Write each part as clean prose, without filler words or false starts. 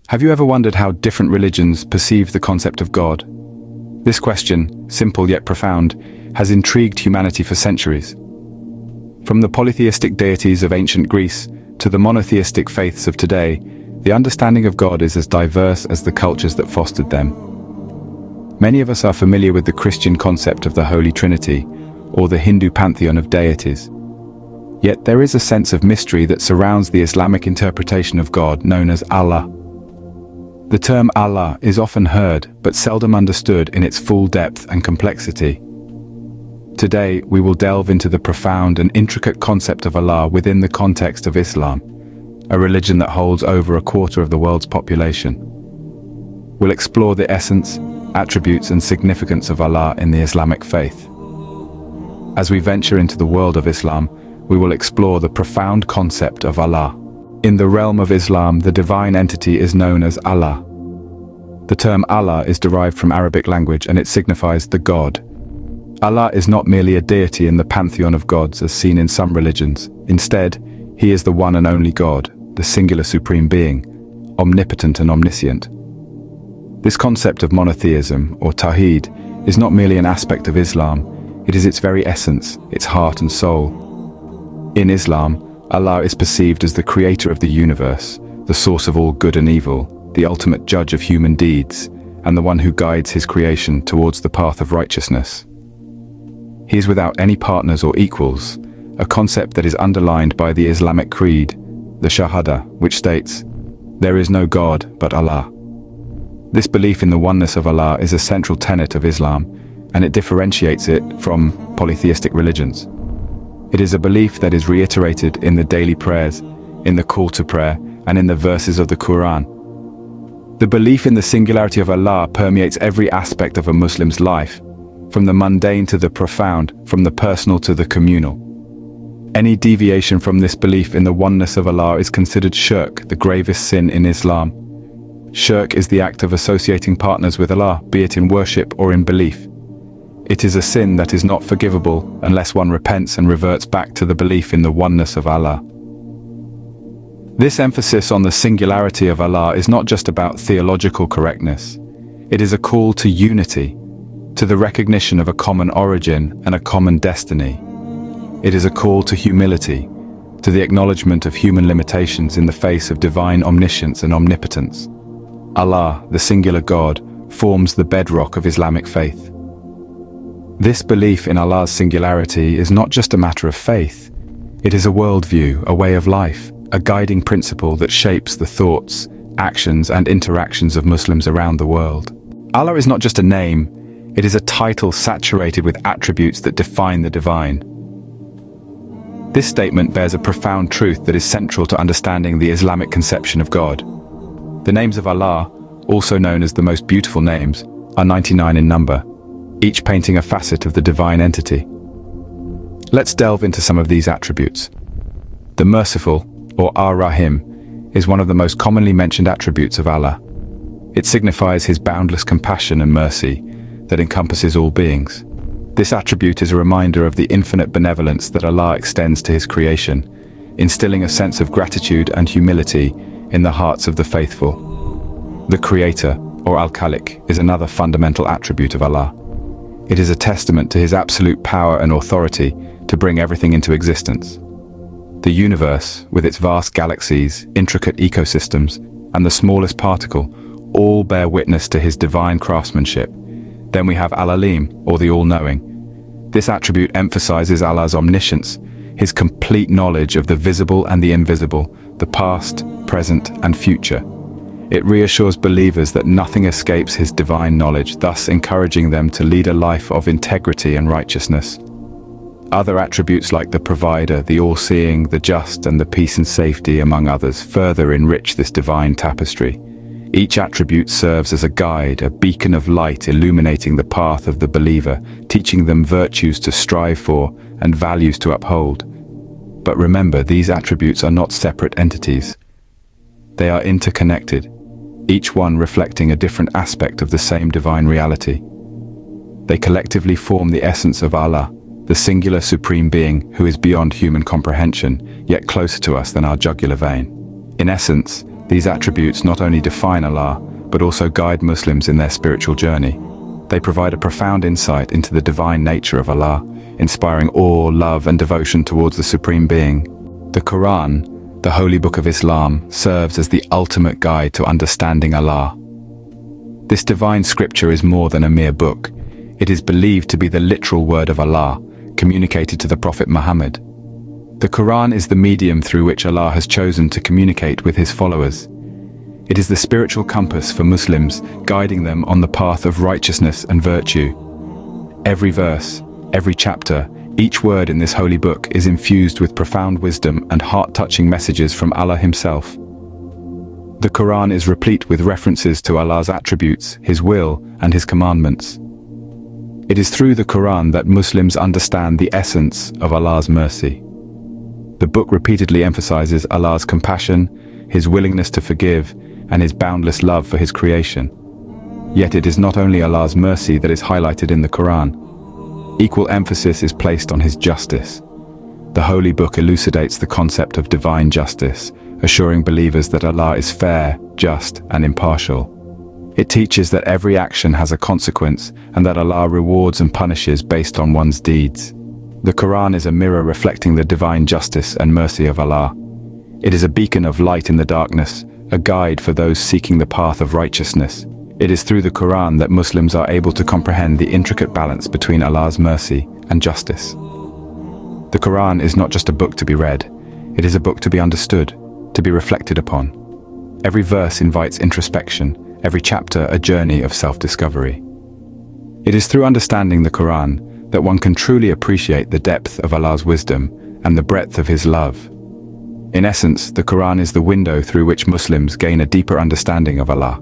Have you ever wondered how different religions perceive the concept of God? This question, simple yet profound, has intrigued humanity for centuries. From the polytheistic deities of ancient Greece to the monotheistic faiths of today, the understanding of God is as diverse as the cultures that fostered them. Many of us are familiar with the Christian concept of the Holy Trinity, or the Hindu pantheon of deities. Yet there is a sense of mystery that surrounds the Islamic interpretation of God known as Allah. The term Allah is often heard, but seldom understood in its full depth and complexity. Today, we will delve into the profound and intricate concept of Allah within the context of Islam, a religion that holds over a quarter of the world's population. We'll explore the essence, attributes, and significance of Allah in the Islamic faith. As we venture into the world of Islam, we will explore the profound concept of Allah. In the realm of Islam, the divine entity is known as Allah. The term Allah is derived from Arabic language and it signifies the God. Allah is not merely a deity in the pantheon of gods as seen in some religions. Instead, He is the one and only God, the singular supreme being, omnipotent and omniscient. This concept of monotheism, or Tawheed, is not merely an aspect of Islam, it is its very essence, its heart and soul. In Islam, Allah is perceived as the creator of the universe, the source of all good and evil, the ultimate judge of human deeds, and the one who guides His creation towards the path of righteousness. He is without any partners or equals, a concept that is underlined by the Islamic creed, the Shahada, which states, "There is no God but Allah." This belief in the oneness of Allah is a central tenet of Islam, and it differentiates it from polytheistic religions. It is a belief that is reiterated in the daily prayers, in the call to prayer, and in the verses of the Quran. The belief in the singularity of Allah permeates every aspect of a Muslim's life, from the mundane to the profound, from the personal to the communal. Any deviation from this belief in the oneness of Allah is considered shirk, the gravest sin in Islam. Shirk is the act of associating partners with Allah, be it in worship or in belief. It is a sin that is not forgivable unless one repents and reverts back to the belief in the oneness of Allah. This emphasis on the singularity of Allah is not just about theological correctness. It is a call to unity, to the recognition of a common origin and a common destiny. It is a call to humility, to the acknowledgement of human limitations in the face of divine omniscience and omnipotence. Allah, the singular God, forms the bedrock of Islamic faith. This belief in Allah's singularity is not just a matter of faith. It is a worldview, a way of life, a guiding principle that shapes the thoughts, actions, and interactions of Muslims around the world. Allah is not just a name, it is a title saturated with attributes that define the divine. This statement bears a profound truth that is central to understanding the Islamic conception of God. The names of Allah, also known as the most beautiful names, are 99 in number, each painting a facet of the divine entity. Let's delve into some of these attributes. The merciful, or Ar-Rahim, is one of the most commonly mentioned attributes of Allah. It signifies His boundless compassion and mercy that encompasses all beings. This attribute is a reminder of the infinite benevolence that Allah extends to His creation, instilling a sense of gratitude and humility in the hearts of the faithful. The Creator, or Al-Khaliq, is another fundamental attribute of Allah. It is a testament to His absolute power and authority to bring everything into existence. The universe, with its vast galaxies, intricate ecosystems, and the smallest particle, all bear witness to His divine craftsmanship. Then we have Al-Alim, or the all-knowing. This attribute emphasizes Allah's omniscience, His complete knowledge of the visible and the invisible, the past, present, and future. It reassures believers that nothing escapes His divine knowledge, thus encouraging them to lead a life of integrity and righteousness. Other attributes like the provider, the all-seeing, the just, and the peace and safety, among others, further enrich this divine tapestry. Each attribute serves as a guide, a beacon of light illuminating the path of the believer, teaching them virtues to strive for and values to uphold. But remember, these attributes are not separate entities. They are interconnected, each one reflecting a different aspect of the same divine reality. They collectively form the essence of Allah, the singular supreme being who is beyond human comprehension, yet closer to us than our jugular vein. In essence, These attributes not only define Allah, but also guide Muslims in their spiritual journey. They provide a profound insight into the divine nature of Allah, inspiring awe, love, and devotion towards the Supreme Being. The Quran, the holy book of Islam, serves as the ultimate guide to understanding Allah. This divine scripture is more than a mere book. It is believed to be the literal word of Allah, communicated to the Prophet Muhammad. The Quran is the medium through which Allah has chosen to communicate with his followers. It is the spiritual compass for Muslims, guiding them on the path of righteousness and virtue. Every verse, every chapter, each word in this holy book is infused with profound wisdom and heart-touching messages from Allah himself. The Quran is replete with references to Allah's attributes, his will, and his commandments. It is through the Quran that Muslims understand the essence of Allah's mercy. The book repeatedly emphasizes Allah's compassion, his willingness to forgive, and his boundless love for his creation. Yet it is not only Allah's mercy that is highlighted in the Quran. Equal emphasis is placed on his justice. The holy book elucidates the concept of divine justice, assuring believers that Allah is fair, just, and impartial. It teaches that every action has a consequence and that Allah rewards and punishes based on one's deeds. The Quran is a mirror reflecting the divine justice and mercy of Allah. It is a beacon of light in the darkness, a guide for those seeking the path of righteousness. It is through the Quran that Muslims are able to comprehend the intricate balance between Allah's mercy and justice. The Quran is not just a book to be read, it is a book to be understood, to be reflected upon. Every verse invites introspection, every chapter a journey of self-discovery. It is through understanding the Quran that one can truly appreciate the depth of Allah's wisdom and the breadth of his love. In essence, the Quran is the window through which Muslims gain a deeper understanding of Allah.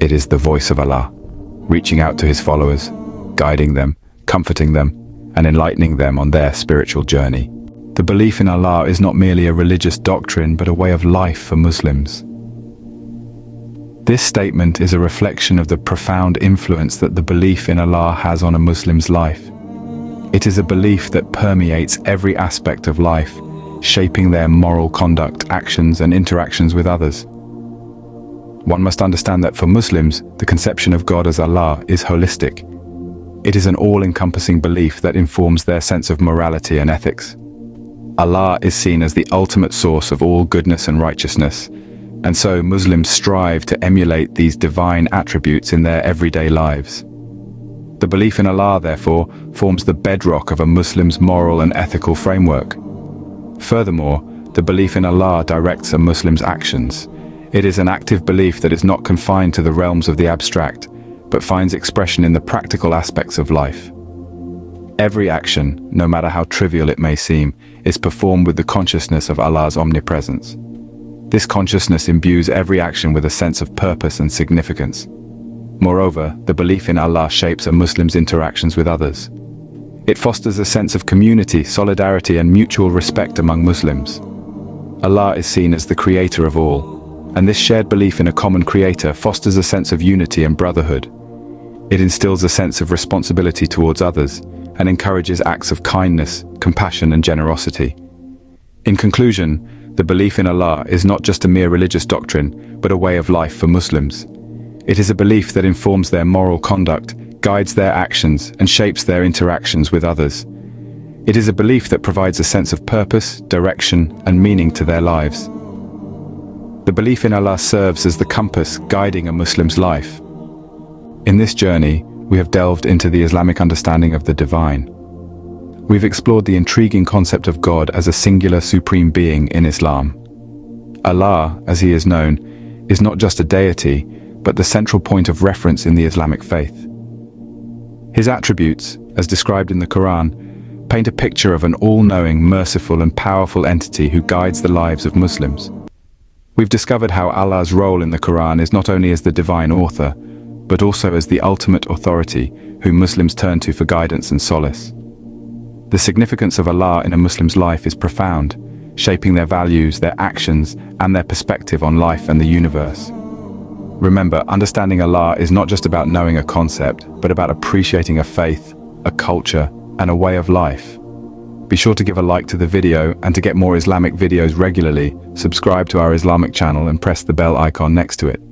It is the voice of Allah, reaching out to his followers, guiding them, comforting them, and enlightening them on their spiritual journey. The belief in Allah is not merely a religious doctrine, but a way of life for Muslims. This statement is a reflection of the profound influence that the belief in Allah has on a Muslim's life. It is a belief that permeates every aspect of life, shaping their moral conduct, actions, and interactions with others. One must understand that for Muslims, the conception of God as Allah is holistic. It is an all-encompassing belief that informs their sense of morality and ethics. Allah is seen as the ultimate source of all goodness and righteousness, and so Muslims strive to emulate these divine attributes in their everyday lives. The belief in Allah, therefore, forms the bedrock of a Muslim's moral and ethical framework. Furthermore, the belief in Allah directs a Muslim's actions. It is an active belief that is not confined to the realms of the abstract, but finds expression in the practical aspects of life. Every action, no matter how trivial it may seem, is performed with the consciousness of Allah's omnipresence. This consciousness imbues every action with a sense of purpose and significance. Moreover, the belief in Allah shapes a Muslim's interactions with others. It fosters a sense of community, solidarity, and mutual respect among Muslims. Allah is seen as the creator of all, and this shared belief in a common creator fosters a sense of unity and brotherhood. It instills a sense of responsibility towards others and encourages acts of kindness, compassion, and generosity. In conclusion, the belief in Allah is not just a mere religious doctrine, but a way of life for Muslims. It is a belief that informs their moral conduct, guides their actions, and shapes their interactions with others. It is a belief that provides a sense of purpose, direction, and meaning to their lives. The belief in Allah serves as the compass guiding a Muslim's life. In this journey, we have delved into the Islamic understanding of the divine. We've explored the intriguing concept of God as a singular supreme being in Islam. Allah, as he is known, is not just a deity, but the central point of reference in the Islamic faith. His attributes, as described in the Quran, paint a picture of an all-knowing, merciful, and powerful entity who guides the lives of Muslims. We've discovered how Allah's role in the Quran is not only as the divine author, but also as the ultimate authority whom Muslims turn to for guidance and solace. The significance of Allah in a Muslim's life is profound, shaping their values, their actions, and their perspective on life and the universe. Remember, understanding Allah is not just about knowing a concept, but about appreciating a faith, a culture, and a way of life. Be sure to give a like to the video, and to get more Islamic videos regularly, subscribe to our Islamic channel and press the bell icon next to it.